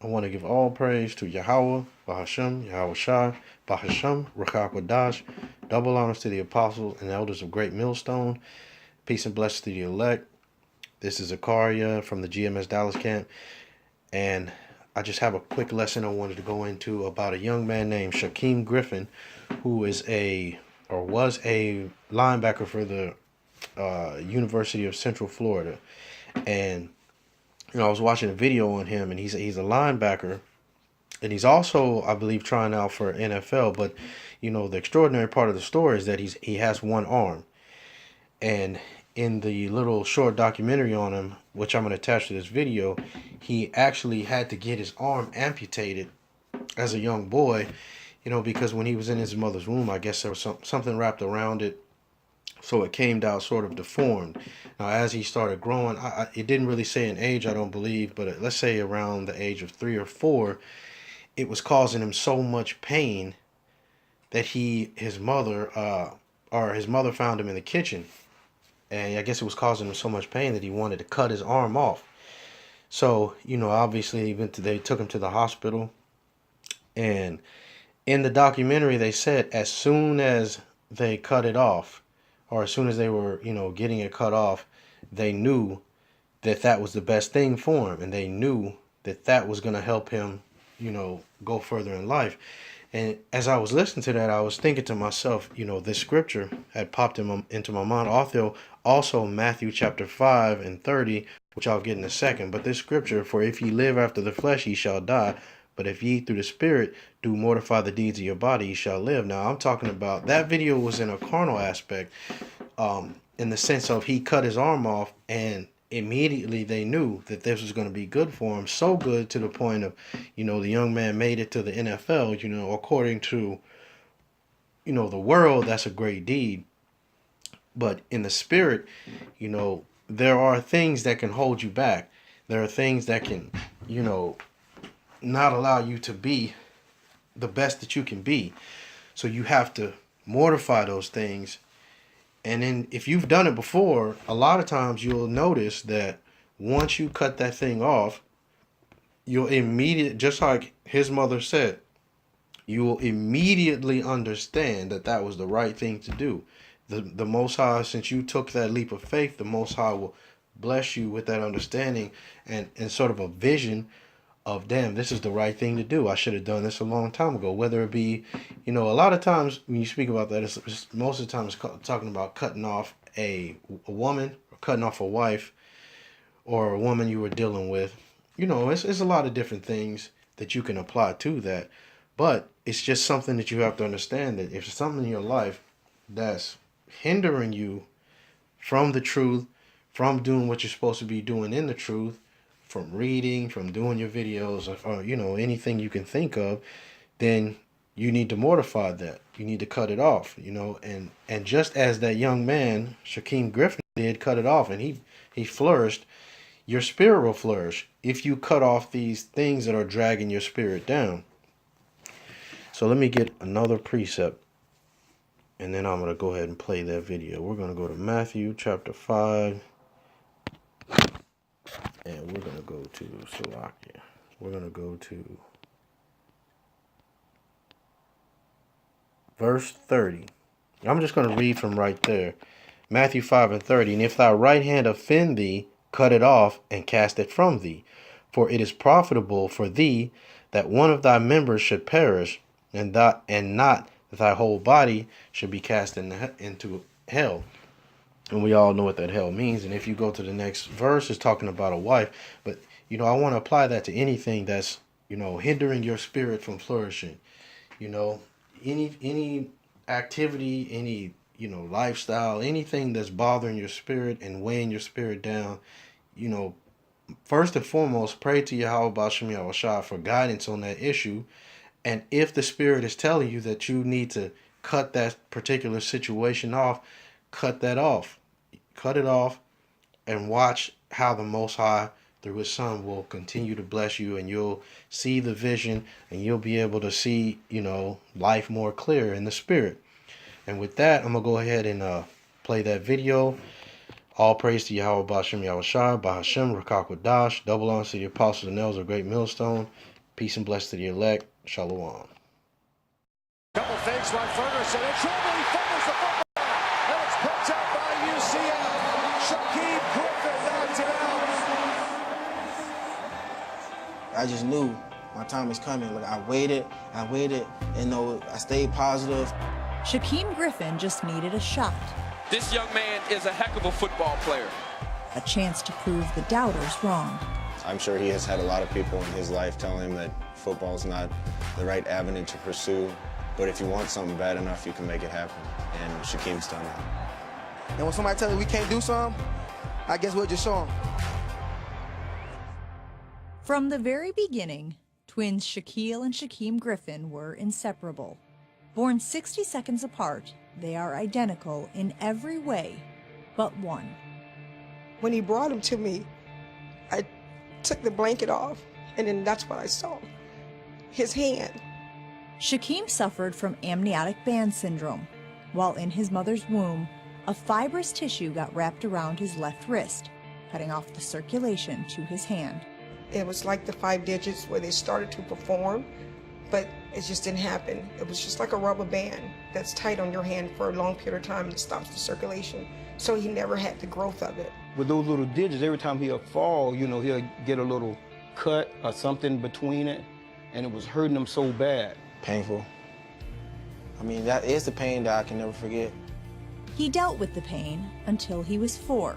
I want to give all praise to Yahweh, Bahashem, Yahweh Shai, Bahashem, Rakak Wadash. Double honors to the apostles and elders of Great Millstone. Peace and blessings to the elect. This is Zakaria from the GMS Dallas camp. And I just have a quick lesson I wanted to go into about a young man named Shaquem Griffin, who is was a linebacker for the University of Central Florida. And I was watching a video on him, and he's a linebacker, and he's also, I believe, trying out for NFL. But the extraordinary part of the story is that he has one arm, and in the little short documentary on him, which I'm going to attach to this video, he actually had to get his arm amputated as a young boy, because when he was in his mother's womb, I guess there was something wrapped around it, so it came out sort of deformed. Now, as he started growing, it didn't really say an age, I don't believe, but let's say around the age of 3 or 4, it was causing him so much pain that his mother found him in the kitchen, and I guess it was causing him so much pain that he wanted to cut his arm off. So, obviously, they took him to the hospital, and in the documentary, they said as soon as they cut it off, or as soon as they were, getting it cut off, they knew that was the best thing for him, and they knew that was going to help him, go further in life. And as I was listening to that, I was thinking to myself, this scripture had popped into my mind. Also Matthew chapter 5 and 30, which I'll get in a second. But this scripture, for if ye live after the flesh, ye shall die. But if ye through the Spirit do mortify the deeds of your body, ye shall live. Now, I'm talking about, that video was in a carnal aspect, in the sense of he cut his arm off, and immediately they knew that this was going to be good for him. So good to the point of, the young man made it to the NFL. According to, the world, that's a great deed. But in the spirit, there are things that can hold you back. There are things that can, not allow you to be the best that you can be. So you have to mortify those things. And then if you've done it before, a lot of times you'll notice that once you cut that thing off, just like his mother said, you will immediately understand that was the right thing to do. The Most High, since you took that leap of faith, the Most High will bless you with that understanding and sort of a vision of, damn, this is the right thing to do. I should have done this a long time ago. Whether it be, a lot of times when you speak about that, it's most of the time it's talking about cutting off a woman, or cutting off a wife, or a woman you were dealing with. It's a lot of different things that you can apply to that. But it's just something that you have to understand, that if there's something in your life that's hindering you from the truth, from doing what you're supposed to be doing in the truth, from reading, from doing your videos, or anything you can think of, then you need to mortify that. You need to cut it off, and just as that young man, Shaquem Griffin, did cut it off, and he flourished, your spirit will flourish if you cut off these things that are dragging your spirit down. So let me get another precept, and then I'm going to go ahead and play that video. We're going to go to Matthew chapter 5. And we're going to go to Salakia. We're going to go to verse 30. I'm just going to read from right there. Matthew 5 and 30. And if thy right hand offend thee, cut it off and cast it from thee. For it is profitable for thee that one of thy members should perish, and not that thy whole body should be cast into hell. And we all know what that hell means. And if you go to the next verse, it's talking about a wife. But, I want to apply that to anything that's, hindering your spirit from flourishing. Any activity, any, lifestyle, anything that's bothering your spirit and weighing your spirit down, first and foremost, pray to Yahweh B'Shem Yahweh Shai for guidance on that issue. And if the spirit is telling you that you need to cut that particular situation off, cut that off. Cut it off and watch how the Most High, through his Son, will continue to bless you, and you'll see the vision, and you'll be able to see, life more clear in the spirit. And with that, I'm going to go ahead and play that video. All praise to Yahweh B'Shem Yahweh Shai, Bahashem, Rakak Wadash, double honors to the apostles and elders of Great Millstone. Peace and blessings to the elect. Shalom. Couple fakes by Ferguson, and Tremblay fumbles the football, and it's picked up by UCF. Shaquem Griffin knocks it out. I just knew my time was coming. Like I waited, and I stayed positive. Shaquem Griffin just needed a shot. This young man is a heck of a football player. A chance to prove the doubters wrong. I'm sure he has had a lot of people in his life tell him that football is not the right avenue to pursue. But if you want something bad enough, you can make it happen. And Shaquem's done that. And when somebody tells me we can't do something, I guess we'll just show them. From the very beginning, twins Shaquille and Shaquem Griffin were inseparable. Born 60 seconds apart, they are identical in every way but one. When he brought him to me, I took the blanket off, and then that's what I saw, his hand. Shaquem suffered from amniotic band syndrome. While in his mother's womb, a fibrous tissue got wrapped around his left wrist, cutting off the circulation to his hand. It was like the 5 digits where they started to perform, but it just didn't happen. It was just like a rubber band that's tight on your hand for a long period of time that stops the circulation. So he never had the growth of it. With those little digits, every time he'll fall, he'll get a little cut or something between it, and it was hurting him so bad. Painful. I mean, that is the pain that I can never forget. He dealt with the pain until he was 4.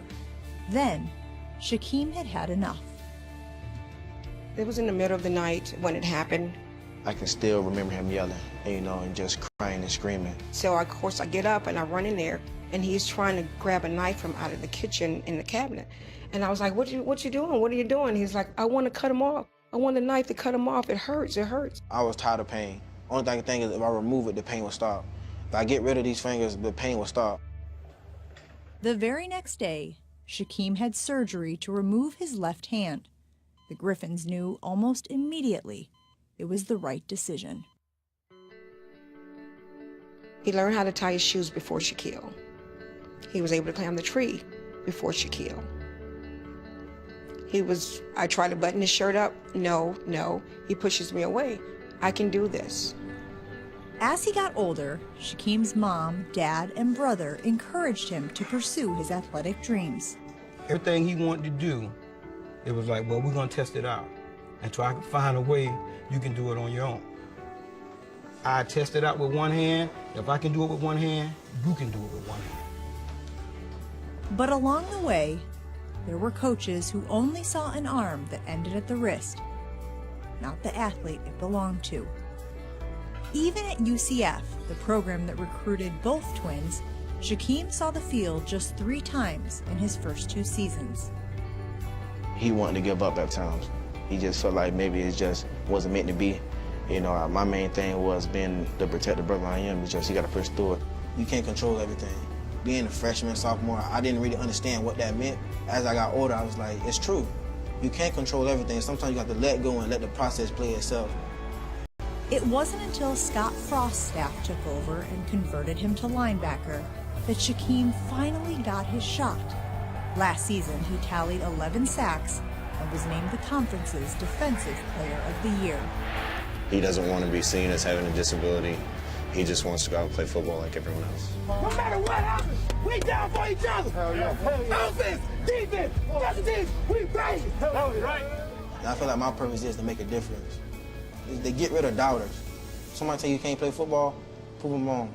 Then, Shaquem had had enough. It was in the middle of the night when it happened. I can still remember him yelling, and just crying and screaming. So, of course, I get up and I run in there, and he's trying to grab a knife from out of the kitchen in the cabinet. And I was like, what you doing? What are you doing? He's like, I want to cut him off. I want the knife to cut him off. It hurts. It hurts. I was tired of pain. Only thing I can think is if I remove it, the pain will stop. If I get rid of these fingers, the pain will stop. The very next day, Shaquem had surgery to remove his left hand. The Griffins knew almost immediately it was the right decision. He learned how to tie his shoes before Shaquille. He was able to climb the tree before Shaquille. I try to button his shirt up. No. He pushes me away. I can do this. As he got older, Shaquem's mom, dad, and brother encouraged him to pursue his athletic dreams. Everything he wanted to do, it was like, well, we're going to test it out. Until I can find a way you can do it on your own. I test it out with one hand. If I can do it with one hand, you can do it with one hand. But along the way, there were coaches who only saw an arm that ended at the wrist, not the athlete it belonged to. Even at UCF, the program that recruited both twins, Shaquem saw the field just 3 times in his first 2 seasons. He wanted to give up at times. He just felt like maybe it just wasn't meant to be. My main thing was being the protective brother I am. It's just you got to push through it. You can't control everything. Being a freshman, sophomore, I didn't really understand what that meant. As I got older, I was like, it's true. You can't control everything. Sometimes you have to let go and let the process play itself. It wasn't until Scott Frost's staff took over and converted him to linebacker that Shaquem finally got his shot. Last season, he tallied 11 sacks and was named the conference's Defensive Player of the Year. He doesn't want to be seen as having a disability. He just wants to go out and play football like everyone else. No matter what happens, we down for each other. Hell yeah. Offense, defense, special teams, we bang. Hell yeah. Right. And I feel like my purpose is to make a difference. They get rid of doubters. Somebody tell you can't play football, prove them wrong.